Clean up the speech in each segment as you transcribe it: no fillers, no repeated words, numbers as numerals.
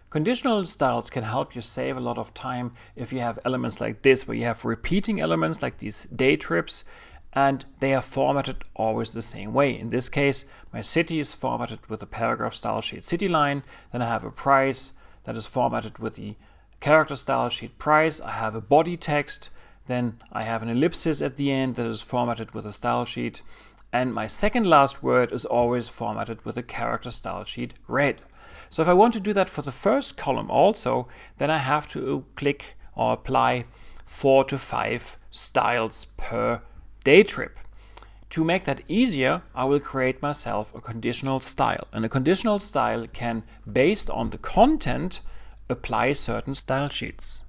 Conditional styles can help you save a lot of time if you have elements like this, where you have repeating elements like these day trips, and they are formatted always the same way. In this case, my city is formatted with a paragraph style sheet city line. Then I have a price that is formatted with the character style sheet price. I have a body text. Then I have an ellipsis at the end that is formatted with a style sheet. And my second last word is always formatted with a character style sheet red. So if I want to do that for the first column also, then I have to click or apply 4 to 5 styles per day trip. To make that easier, I will create myself a conditional style. And a conditional style can, based on the content, apply certain style sheets.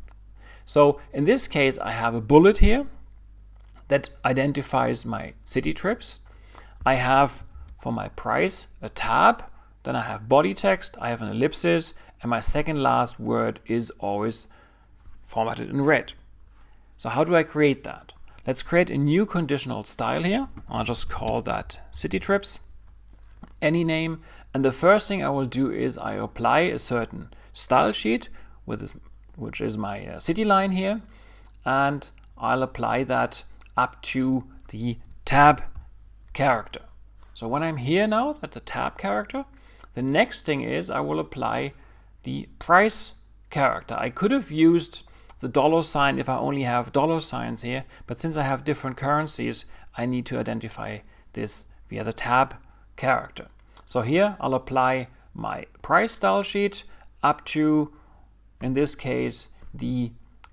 So in this case, I have a bullet here that identifies my city trips. I have for my price a tab. Then I have body text, I have an ellipsis, and my second last word is always formatted in red. So how do I create that? Let's create a new conditional style here. I'll just call that city trips, any name. And the first thing I will do is I apply a certain style sheet, which is my city line here. And I'll apply that up to the tab character. So when I'm here now at the tab character, the next thing is I will apply the price character. I could have used the dollar sign if I only have dollar signs here, but since I have different currencies, I need to identify this via the tab character. So here I'll apply my price style sheet up to, in this case, the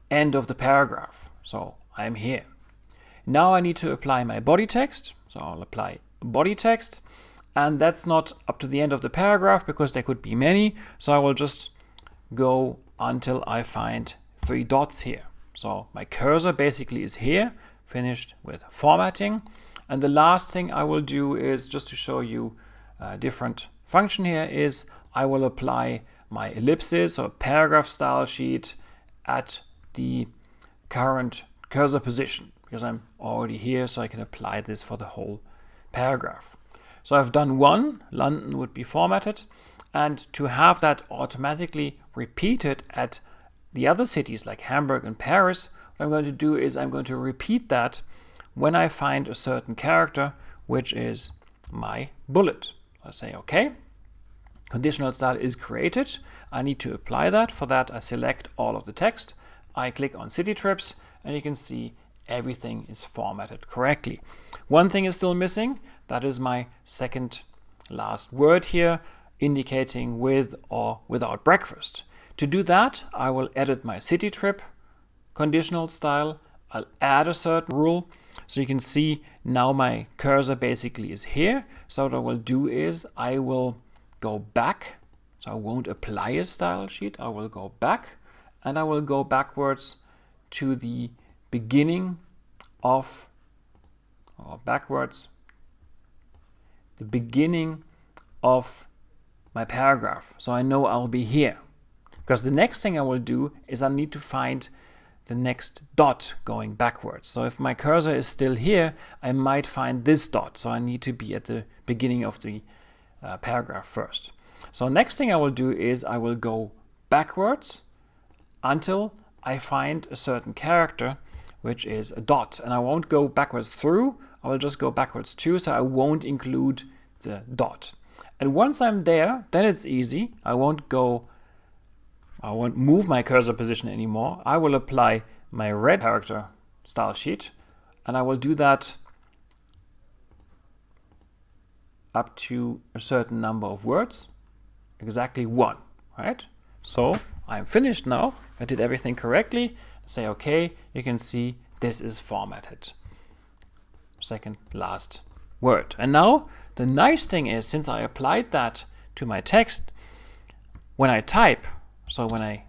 end of the paragraph. So I'm here. Now I need to apply my body text. So I'll apply body text. And that's not up to the end of the paragraph because there could be many. So I will just go until I find 3 dots here. So my cursor basically is here, finished with formatting. And the last thing I will do is, just to show you a different function here, is I will apply my ellipsis or paragraph style sheet at the current cursor position because I'm already here, so I can apply this for the whole paragraph. So I've done one, London would be formatted, and to have that automatically repeated at the other cities like Hamburg and Paris, what I'm going to do is I'm going to repeat that when I find a certain character, which is my bullet. I say, okay, conditional style is created. I need to apply that. For that, I select all of the text. I click on city trips, and you can see everything is formatted correctly. One thing is still missing. That is my second last word here, indicating with or without breakfast. To do that, I will edit my city trip conditional style. I'll add a certain rule. So you can see now my cursor basically is here. So what I will do is I will go back. So I won't apply a style sheet. I will go back, and I will go backwards to the beginning of, or backwards, the beginning of my paragraph. So I know I'll be here. Because the next thing I will do is I need to find the next dot going backwards. So if my cursor is still here, I might find this dot. So I need to be at the beginning of the paragraph first. So next thing I will do is I will go backwards until I find a certain character, which is a dot. And I won't go backwards through, I will just go backwards too, so I won't include the dot. And once I'm there, then it's easy. I won't move my cursor position anymore. I will apply my red character style sheet, and I will do that up to a certain number of words, exactly 1, right? So I'm finished now. I did everything correctly. Say okay, you can see this is formatted. Second last word. And now the nice thing is, since I applied that to my text, when I type, so when I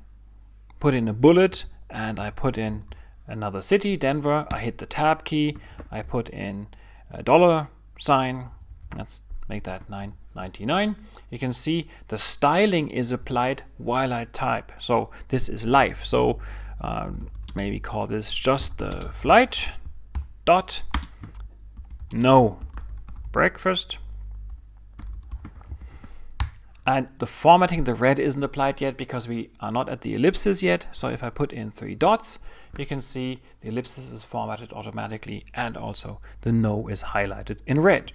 put in a bullet and I put in another city, Denver, I hit the tab key, I put in a dollar sign, let's make that 9.99. You can see the styling is applied while I type. So this is live. So maybe call this just the flight dot no breakfast. And the formatting, the red isn't applied yet because we are not at the ellipsis yet. So if I put in 3 dots, you can see the ellipsis is formatted automatically and also the no is highlighted in red.